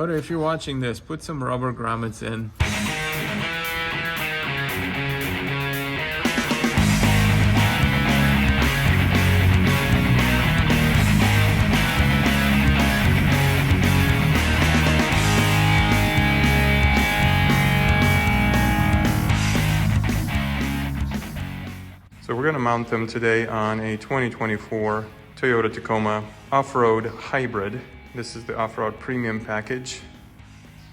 Toyota, if you're watching this, put some rubber grommets in. So we're going to mount them today on a 2024 Toyota Tacoma off-road hybrid. This is the off-road premium package,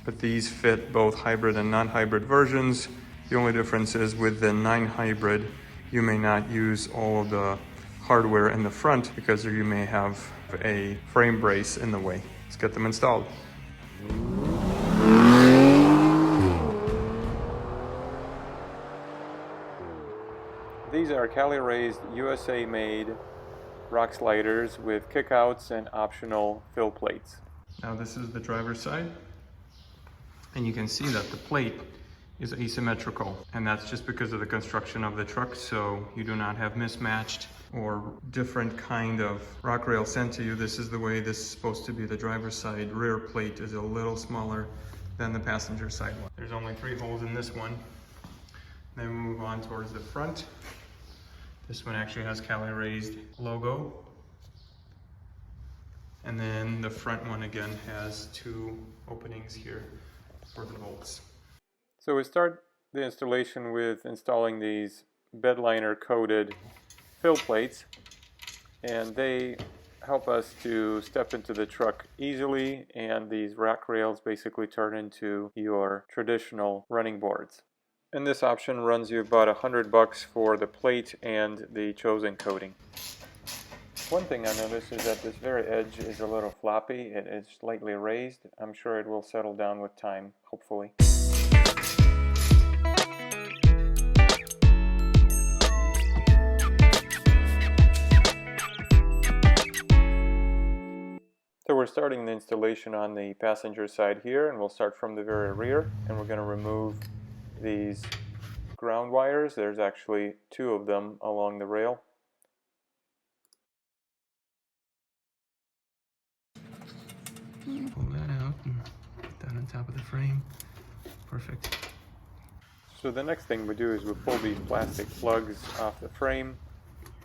but these fit both hybrid and non-hybrid versions. The only difference is with the 9 hybrid, you may not use all of the hardware in the front because you may have a frame brace in the way. Let's get them installed. These are Cali raised, USA made rock sliders with kickouts and optional fill plates. Now this is the driver's side, and you can see that the plate is asymmetrical, and that's just because of the construction of the truck, so you do not have mismatched or different kind of rock rail sent to you. This is the way this is supposed to be. The driver's side rear plate is a little smaller than the passenger side one. There's only 3 holes in this one. Then we move on towards the front. This one actually has Cali raised logo. And then the front one again has 2 openings here for the bolts. So we start the installation with installing these bed liner coated fill plates, and they help us to step into the truck easily, and these rack rails basically turn into your traditional running boards. And this option runs you about $100 for the plate and the chosen coating. One thing I noticed is that this very edge is a little floppy. It is slightly raised. I'm sure it will settle down with time, hopefully. So we're starting the installation on the passenger side here, and we'll start from the very rear, and we're going to remove these ground wires. There's actually 2 of them along the rail. Pull that out and put that on top of the frame. Perfect. So the next thing we do is we pull these plastic plugs off the frame,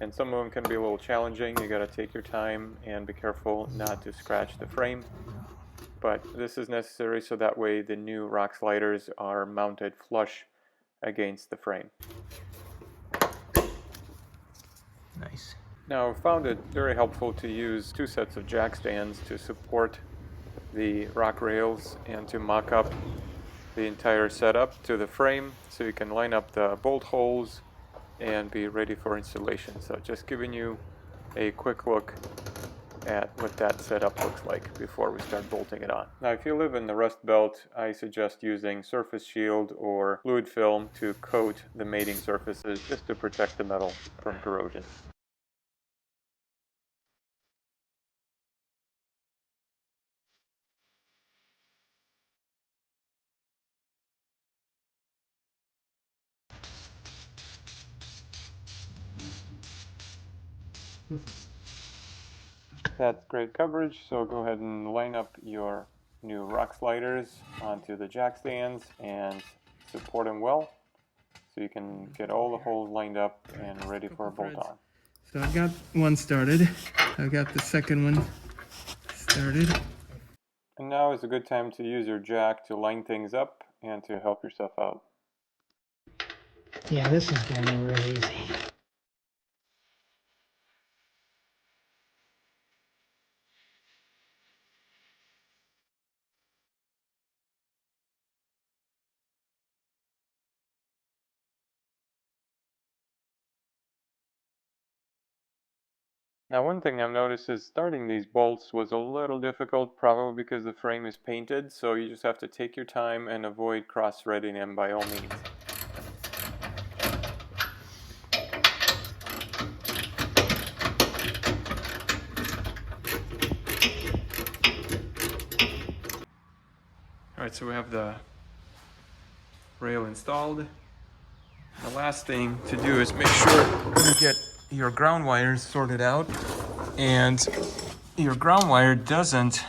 and some of them can be a little challenging. You got to take your time and be careful not to scratch the frame. But this is necessary so that way the new rock sliders are mounted flush against the frame. Nice. Now I found it very helpful to use 2 sets of jack stands to support the rock rails and to mock up the entire setup to the frame so you can line up the bolt holes and be ready for installation. So just giving you a quick look at what that setup looks like before we start bolting it on. Now if you live in the Rust Belt, I suggest using surface shield or fluid film to coat the mating surfaces just to protect the metal from corrosion. That's great coverage, so go ahead and line up your new rock sliders onto the jack stands and support them well so you can get all the holes lined up and ready for a bolt on. So I've got one started. I've got the second one started. And now is a good time to use your jack to line things up and to help yourself out. Yeah, this is going real easy. Now one thing I've noticed is starting these bolts was a little difficult, probably because the frame is painted, so you just have to take your time and avoid cross-threading them by all means. Alright, so we have the rail installed. The last thing to do is make sure you get your ground wires sorted out, and your ground wire doesn't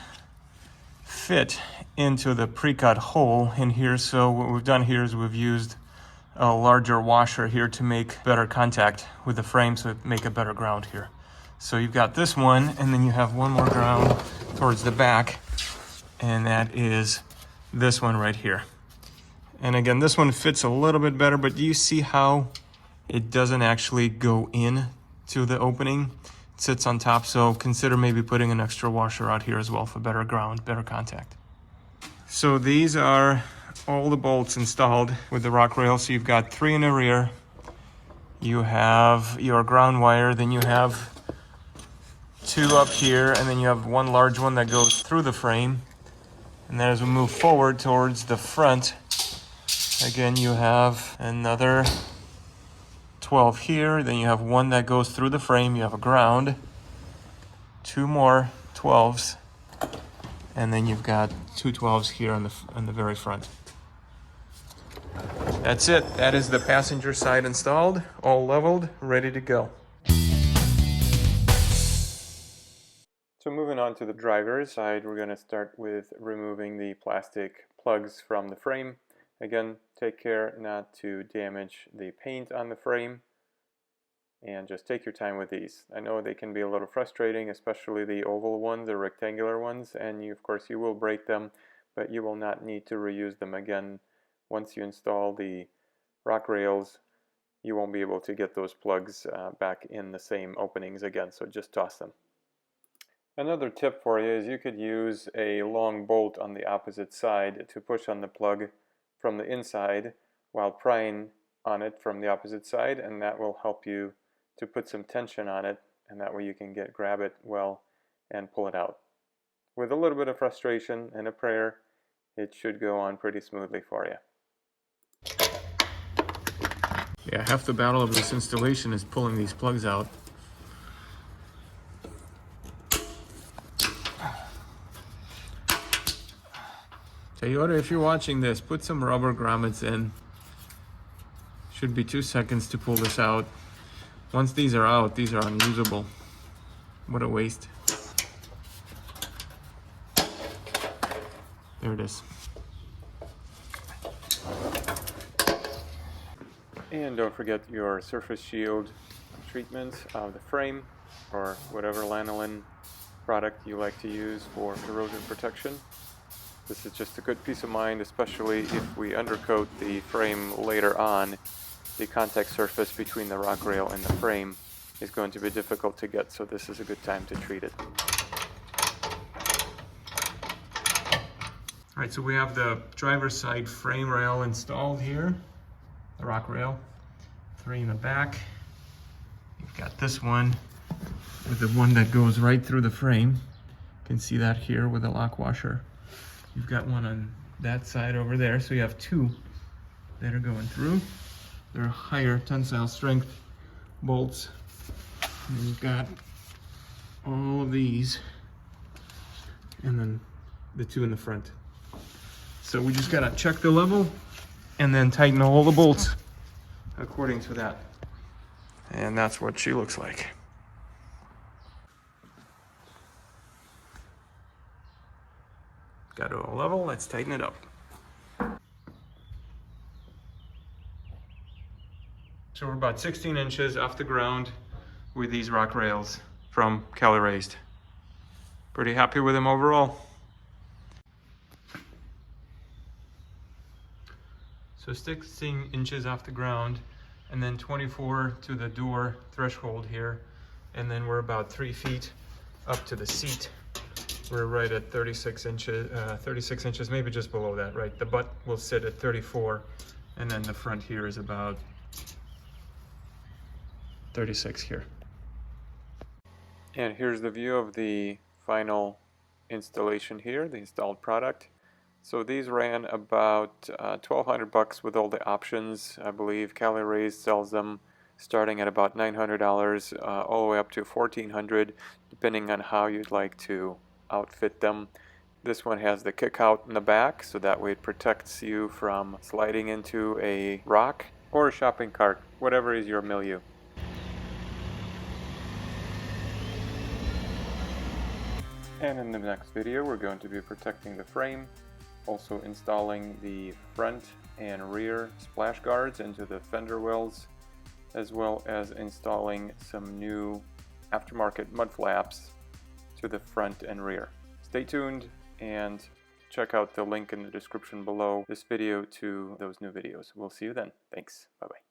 fit into the pre-cut hole in here. So what we've done here is we've used a larger washer here to make better contact with the frame, so make a better ground here. So you've got this one, and then you have one more ground towards the back, and that is this one right here. And again, this one fits a little bit better, but do you see how it doesn't actually go in to the opening? It sits on top, so consider maybe putting an extra washer out here as well for better ground, better contact. So these are all the bolts installed with the rock rail. So you've got 3 in the rear, you have your ground wire, then you have 2 up here, and then you have one large one that goes through the frame. And then as we move forward towards the front, again, you have another 12 here, then you have one that goes through the frame, you have a ground, 2 more 12s, and then you've got 2 12s here on the very front. That's it. That is the passenger side installed, all leveled, ready to go. So moving on to the driver's side, we're going to start with removing the plastic plugs from the frame. Again, take care not to damage the paint on the frame, and just take your time with these. I know they can be a little frustrating, especially the oval ones or rectangular ones, and of course you will break them, but you will not need to reuse them again. Once you install the rock rails, you won't be able to get those plugs back in the same openings again, so just toss them. Another tip for you is you could use a long bolt on the opposite side to push on the plug from the inside while prying on it from the opposite side, and that will help you to put some tension on it, and that way you can grab it well and pull it out. With a little bit of frustration and a prayer, it should go on pretty smoothly for you. Yeah, half the battle of this installation is pulling these plugs out. Tell you what, if you're watching this, put some rubber grommets in. Should be 2 seconds to pull this out. Once these are out, these are unusable. What a waste. There it is. And don't forget your surface shield treatment of the frame, or whatever lanolin product you like to use for corrosion protection. This is just a good peace of mind, especially if we undercoat the frame later on. The contact surface between the rock rail and the frame is going to be difficult to get, so this is a good time to treat it. Alright, so we have the driver's side frame rail installed here, the rock rail, 3 in the back. You've got this one with the one that goes right through the frame. You can see that here with the lock washer. You've got one on that side over there, so you have 2 that are going through. They're higher tensile strength bolts. And you've got all of these, and then the 2 in the front. So we just gotta check the level and then tighten all the bolts according to that. And that's what she looks like. Got it all level, let's tighten it up. So we're about 16 inches off the ground with these rock rails from Cali Raised. Pretty happy with them overall. So 16 inches off the ground, and then 24 to the door threshold here, and then we're about 3 feet up to the seat. We're right at 36 inches, maybe just below that, right? The butt will sit at 34, and then the front here is about 36 here. And here's the view of the final installation here, the installed product. So these ran about $1,200 with all the options. I believe Cali Raised sells them starting at about $900 all the way up to $1,400, depending on how you'd like to outfit them. This one has the kick out in the back, so that way it protects you from sliding into a rock or a shopping cart, whatever is your milieu. And in the next video, we're going to be protecting the frame also installing the front and rear splash guards into the fender wells, as well as installing some new aftermarket mud flaps to the front and rear. Stay tuned and check out the link in the description below this video to those new videos. We'll see you then. Thanks. Bye-bye.